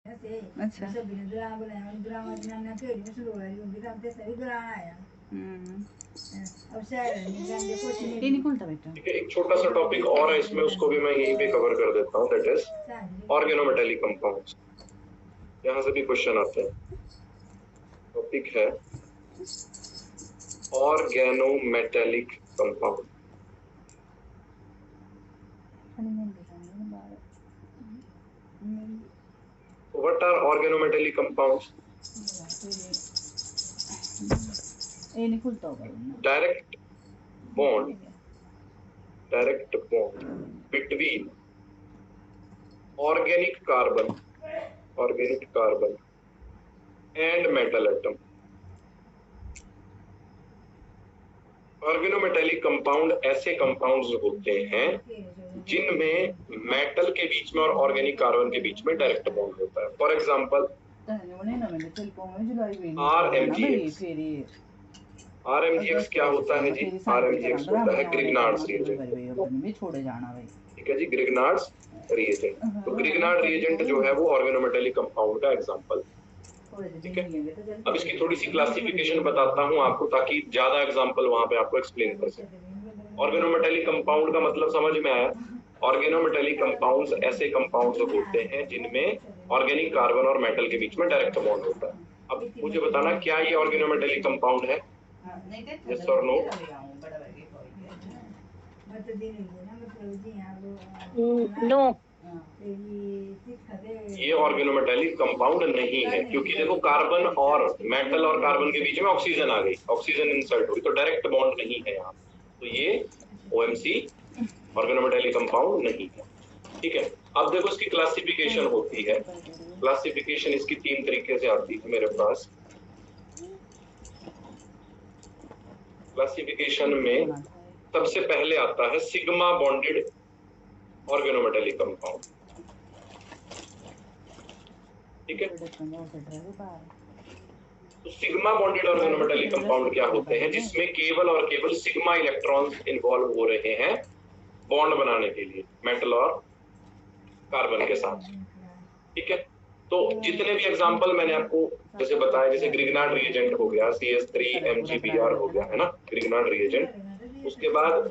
अच्छा ये नहीं खोलता बेटा। ठीक है, एक छोटा सा टॉपिक और है इसमें, उसको भी मैं यहीं पे कवर कर देता हूँ, दैट इज ऑर्गेनोमेटेलिक कंपाउंड्स। यहाँ से भी क्वेश्चन आते हैं। टॉपिक है organometallic compound. What are organometallic compounds? ये नहीं खुलता होगा। Direct bond between organic carbon and metal atom। Organometallic compound ऐसे कंपाउंड्स होते हैं जिनमें मेटल के बीच में और ऑर्गेनिक कार्बन के बीच में डायरेक्ट बॉन्ड होता है। फॉर एग्जांपल RMGX क्या होता है जी? RMGX होता है ग्रिग्नार्ड्स रिएजेंट। छोड़े जाना भाई। ठीक है जी, ग्रिग्नार्ड्स रिएजेंट। तो ग्रिग्नार्ड रिएजेंट जो है वो ऑर्गेनोमेटेलिक कंपाउंड का एग्जांपल। ठीक है, अब इसकी थोड़ी सी क्लासिफिकेशन बताता हूं आपको ताकि ज्यादा एग्जांपल वहां पे आपको एक्सप्लेन कर सके। ऑर्गेनोमेटेलिक कंपाउंड का मतलब समझ में आया? ऑर्गेनोमेटेलिक कंपाउंड्स ऐसे कंपाउंड्स होते हैं जिनमें ऑर्गेनिक कार्बन और मेटल के बीच में डायरेक्ट बॉन्ड होता है। अब मुझे बताना क्या ये ऑर्गेनोमेटेलिक कंपाउंड है? यस और नो? नो। ये ऑर्गेनोमेटेलिक कंपाउंड नहीं है, क्योंकि देखो कार्बन और मेटल और कार्बन के बीच में ऑक्सीजन आ गई, ऑक्सीजन इंसर्ट हुई, तो डायरेक्ट बॉन्ड नहीं है यहाँ। तो ये OMC ऑर्गेनोमेटेलिक कंपाउंड नहीं है। ठीक है, अब देखो इसकी क्लासिफिकेशन होती है। क्लासिफिकेशन इसकी 3 तरीके से आती है मेरे पास। क्लासिफिकेशन में सबसे पहले आता है सिग्मा बॉन्डेड ऑर्गेनोमेटेलिक कंपाउंड। ठीक है, तो सिग्मा बॉन्डेड ऑर्गेनोमेटेलिक कंपाउंड क्या होते हैं? जिसमें केवल और केवल सिग्मा इलेक्ट्रॉन्स इन्वॉल्व हो रहे हैं बॉन्ड बनाने के लिए मेटल और कार्बन के साथ। ठीक है, तो जितने भी एग्जांपल मैंने आपको जैसे बताया, जैसे ग्रिग्नार्ड रिएजेंट हो गया, CH3MgBr हो गया, है ना, ग्रिग्नार्ड रिएजेंट। उसके बाद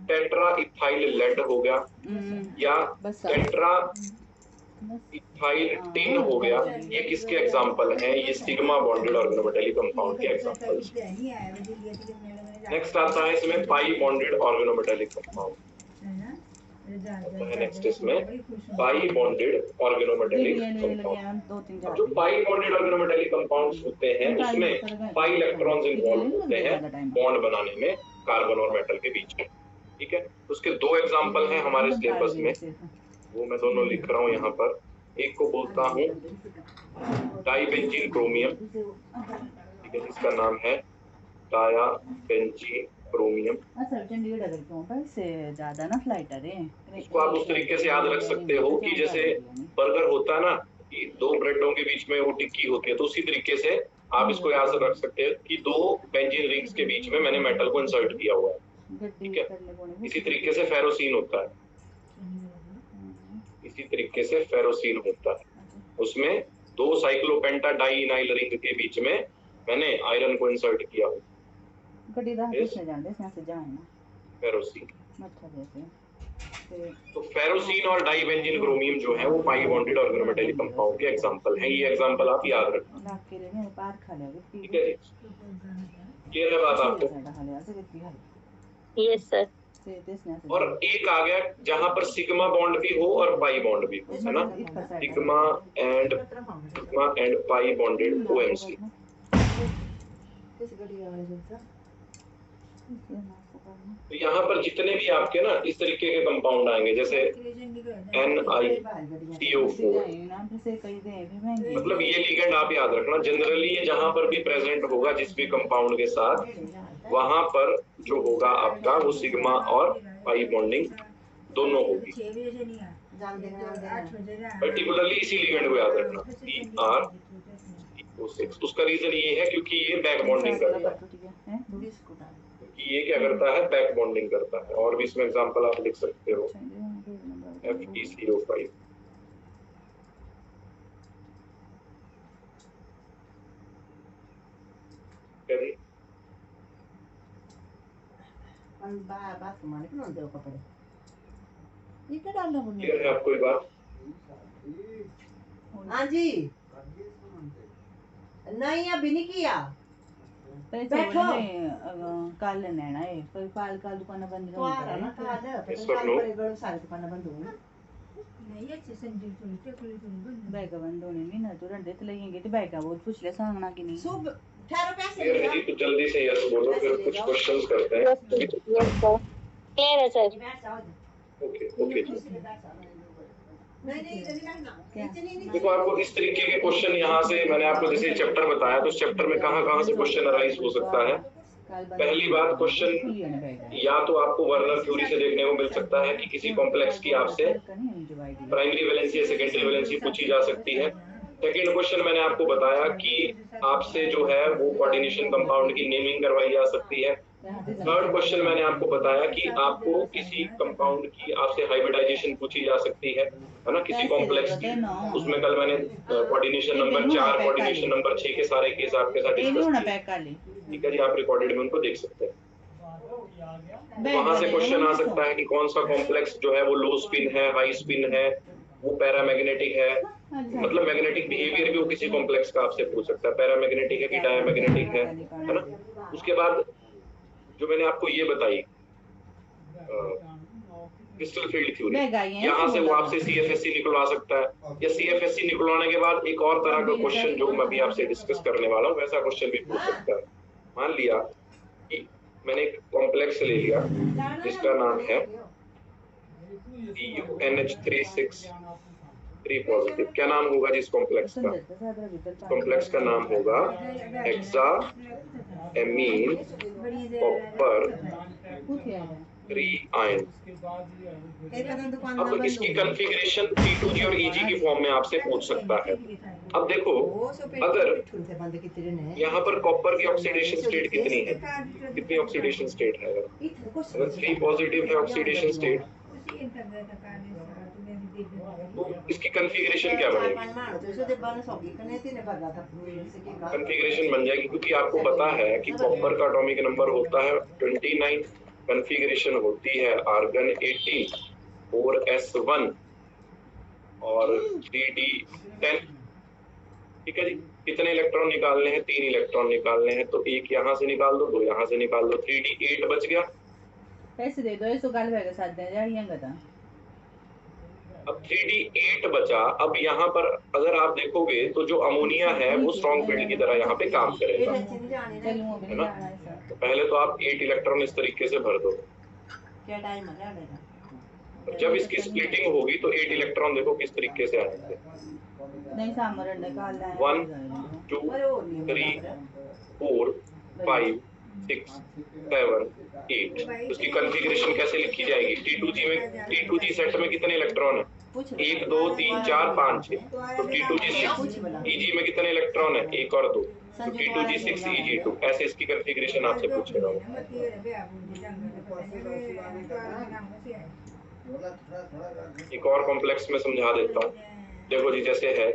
टेट्रा इथाइल लेड हो गया, या टेट्रा इथाइल टिन हो गया। ये किसके एग्जांपल हैं? ये सिग्मा बॉन्डेड ऑर्गेनोमेटेलिक कंपाउंड के एग्जांपल्स। नेक्स्ट आता है इसमें पाई बॉन्डेड ऑर्गेनोमेटेलिक कंपाउंड। नेक्स्ट इसमें पाई बॉन्डेड ऑर्गेनोमेटेलिक कंपाउंड। अब जो पाई बॉन्डेड ऑर्गेनोमेटेलिक कंपाउंड्स होते हैं उसमें पाई इलेक्ट्रॉन्स इन्वॉल्व होते हैं बॉन्ड बनाने में कार्बन और मेटल के बीच में। ठीक है, उसके 2 एग्जांपल हैं हमारे सिलेबस में, वो मैं दोनों लिख रहा हूँ यहाँ पर। एक को बोलता हूँ डाइबेंजीन क्रोमियम, ठीक है, जिसका नाम है डायाबेंजीन क्रोमियम। ज्यादा ना फ्लाइटर है, इसको आप उस तरीके से याद रख सकते हो कि जैसे बर्गर होता है ना कि 2 ब्रेडों के बीच में वो टिक्की होती है, तो उसी तरीके से आप इसको याद रख सकते हैं कि 2 बेंजीन रिंग्स के बीच में मैंने मेटल को इंसर्ट किया हुआ है। ठीक है, इसी तरीके से फेरोसीन होता है, इसी तरीके से फेरोसीन होता है। उसमें 2 साइक्लोपेंटा डाइइनाइल रिंग के बीच में मैंने आयरन को इंसर्ट किया हुआ फेरोसीन। तो फेरोसीन और डाइबेंजीन क्रोमियम जो है वो पाई बॉन्डेड ऑर्गेनोमेटेलिक कंपाउंड के एग्जांपल हैं। ये एग्जांपल आप याद रखना। ठीक है, क्लियर है बात आपको? Yes sir. और एक आ गया जहां पर सिग्मा बॉन्ड भी हो और पाई बॉन्ड भी हो, है ना, sigma and pi bonded OMC। तो यहाँ पर जितने भी आपके ना इस तरीके के कंपाउंड आएंगे, जैसे NiCO4, मतलब ये लिगेंड आप याद रखना, जनरली ये जहां पर भी प्रेजेंट होगा जिस भी कंपाउंड के साथ, वहां पर जो होगा आपका वो सिग्मा और पाई बॉन्डिंग दोनों होगी। पर्टिकुलरली इसी लिगेंड को याद रखना, ER-CO6। उसका रीजन ये है क्योंकि ये बैक बॉन्डिंग करता है, क्योंकि ये क्या करता है? बैक बॉन्डिंग करता है। और भी इसमें एग्जांपल आप लिख सकते हो, FeCO5। क्या जी? बात माने कि दे कपड़े ये क्या डालना बुनने क्लियर है आपको ये बात? हाँ जी नहीं अभी नहीं किया बैठो काल लेना है पर काल दुकान बंद तो आ रहा ना काल Yes फिर or काल no? पर सारी दुकान बंद होंगी बायका बंद होने नहीं ना तो रंडे तो लेंगे तो बायका बहुत पूछ ले सांगना कि नहीं सुब ठहरो पैसे क्लियर है ले जी? तो जल्दी से यस बोलो, फिर कुछ क्वेश्चंस करते हैं। Yes, sir. Clear है सर. ओके ओके जी। नहीं नहीं इधर नहीं बैठना क्या? इतनी नहीं देखो आपको इस तरीके के क्वेश्चन यहाँ से मैंने आपको जैसे चैप्टर बताया तो उस चैप्टर में कहाँ से क्वेश्चन अराइज हो सकता है। पहली बात क्वेश्चन या तो आपको वर्नर थ्योरी से देखने को मिल सकता है कि किसी कॉम्प्लेक्स की आपसे प्राइमरी वैलेंसी या सेकेंडरी वैलेंसी पूछी जा सकती है। सेकेंड क्वेश्चन मैंने आपको बताया कि आपसे जो है वो कोऑर्डिनेशन कंपाउंड की नेमिंग करवाई जा सकती है। थर्ड क्वेश्चन मैंने आपको बताया कि आपको किसी कंपाउंड की आपसे हाइब्रिडाइजेशन पूछी जा सकती है ना, किसी कॉम्प्लेक्स की। उसमें कल मैंने कोऑर्डिनेशन नंबर 4 कोऑर्डिनेशन नंबर 6 के सारे केस आपके साथ डिस्कस किए। ठीक है जी, आप रिकॉर्डेड में उनको देख सकते हैं। वहां से क्वेश्चन आ सकता है कि कौन सा कॉम्प्लेक्स जो है वो लो स्पिन है, हाई स्पिन है, वो पैरामैग्नेटिक है, मतलब मैग्नेटिक बिहेवियर भी वो किसी कॉम्प्लेक्स का आपसे पूछ सकता है, पैरामैग्नेटिक है कि डायमैग्नेटिक है ना। उसके बाद जो मैंने आपको ये बताई क्रिस्टल फील्ड थ्योरी, यहाँ से वो आपसे सीएफएससी निकलवा सकता है, या सीएफएससी निकलवाने के बाद एक और तरह का क्वेश्चन जो मैं अभी आपसे डिस्कस करने वाला हूँ वैसा क्वेश्चन भी पूछ सकता है। मान लिया कि मैंने एक कॉम्प्लेक्स ले लिया जिसका नाम है NH363 पॉजिटिव। क्या नाम होगा जिस कॉम्प्लेक्स का? कॉम्प्लेक्स का नाम होगा हेक्सा एमीन कॉपर 3 आयन। अब इसकी कॉन्फ़िगरेशन P2G और EG की फॉर्म में आपसे पूछ सकता है। अब देखो अगर यहाँ पर कॉपर की ऑक्सीडेशन स्टेट कितनी है, कितनी ऑक्सीडेशन स्टेट है? अगर 3 पॉजिटिव है ऑक्सीडेशन स्टेट तो इसकी कॉन्फ़िगरेशन क्या बनेगी? कॉन्फ़िगरेशन बन जाएगी क्योंकि आपको पता है कि कॉपर का एटॉमिक नंबर होता है 29, कॉन्फ़िगरेशन होती है आर्गन 18 4s1 और 3d10। ठीक है जी, कितने इलेक्ट्रॉन निकालने हैं? 3 इलेक्ट्रॉन निकालने हैं, तो एक यहाँ से निकाल दो, 2 यहाँ से निकाल दो, 3d8 बच गया। पैसे दे दो इसको गाल बैग साथ दे जाइएगा था। अब 3d8 बचा। अब यहाँ पर अगर आप देखोगे तो जो अमोनिया है वो स्ट्रॉन्ग फील्ड की तरह यहाँ पे काम करेगा, है ना। तो पहले तो आप 8 इलेक्ट्रॉन इस तरीके से भर दो। क्या टाइम है? जब इसकी स्प्लिटिंग होगी तो 8 इलेक्ट्रॉन देखो किस तरीके से आएंगे। नहीं सामने निकाल रहा है 1 2 3 4 5 6 7 8। उसकी कॉन्फ़िगरेशन कैसे लिखी जाएगी? T2G सेट में कितने इलेक्ट्रॉन है? 1 2 3 4 5 6। तो T2G6। EG में कितने इलेक्ट्रॉन है? 1 और 2। तो T2G6 EG2। ऐसे इसकी कॉन्फ़िगरेशन आपसे पूछेगा। एक और कॉम्प्लेक्स में समझा देता हूँ। देखो जी, जैसे है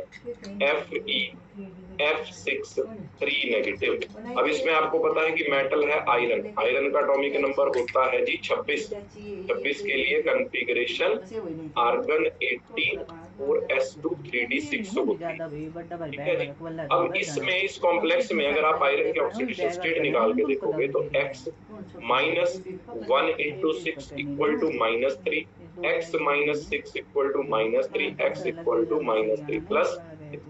Fe(F6)3 नेगेटिव। अब इसमें आपको पता है कि मेटल है आयरन। आयरन का एटॉमिक नंबर होता है जी 26। 26 के लिए कॉन्फ़िगरेशन आर्गन 18 4s2 3d6 होती है। ठीक है जी। अब इसमें इस कॉम्प्लेक्स में अगर आप आयरन की ऑक्सीडेशन स्टेट निकाल के देखोगे तो x -1 × 6 = -3, x -6 = -3, x = -3 प्लस,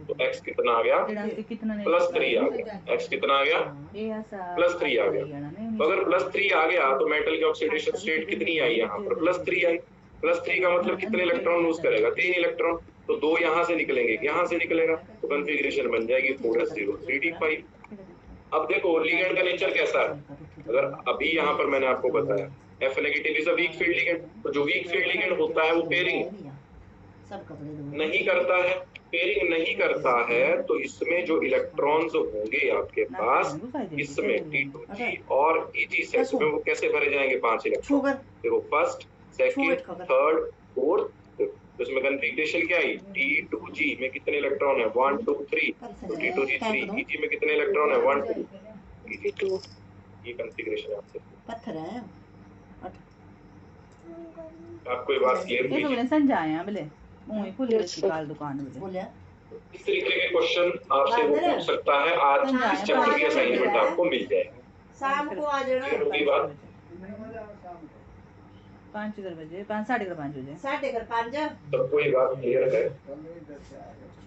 तो x कितना आ गया? +3 आ गया। x कितना आ गया? +3 आ गया। तो अगर +3 आ गया तो मेटल की ऑक्सीडेशन स्टेट कितनी आई? यहाँ पर +3 आई। +3 का मतलब कितने इलेक्ट्रॉन लूज करेगा? 3 इलेक्ट्रॉन। तो 2 यहाँ से निकलेंगे, यहाँ से निकलेगा, तो कॉन्फ़िगरेशन बन जाएगी 4s0 3d5। अब देखो लिगेंड का नेचर कैसा है। अगर अभी यहाँ पर मैंने आपको बताया F negative is a weak field ligand, तो जो वीक फील्ड लिगेंड होता है वो पेयरिंग नहीं करता है। पेयरिंग नहीं करता है तो इसमें जो इलेक्ट्रॉन्स होंगे आपके पास, इसमें T2G और EG सेट्स में वो कैसे भरे जाएंगे? 5 इलेक्ट्रॉन। देखो फर्स्ट, सेकंड, थर्ड, फोर्थ। तो इसमें कॉन्फ़िगरेशन क्या आई? T2G में कितने इलेक्ट्रॉन है? 1 2 3। तो T2G3। EG में कितने इलेक्ट्रॉन है? 1 2। EV2 ये कॉन्फ़िगरेशन है आपसे। पत्थर है आपको ये बात क्लियर ये हुई? बोले संजा आया बोले मुंह ही खुल गई Yes, इसकी sir. काल दुकान बोले बोलिया इस तरीके के क्वेश्चन आपसे वो पूछ सकता है। आज इस चैप्टर की असाइनमेंट आपको मिल जाएगी। शाम को आ जाना क्लियर होगी बात? 5 बजे 5:30 बजे 5:30 सबको ये बात क्लियर है?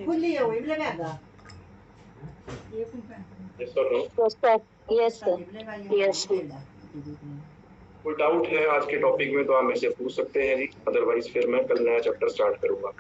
खुली है वही लगेगा यस और no? Yes, sir. Yes, sir. Yes, sir. कोई डाउट है आज के टॉपिक में तो आप मेरे से पूछ सकते हैं जी, अदरवाइज फिर मैं कल नया चैप्टर स्टार्ट करूंगा।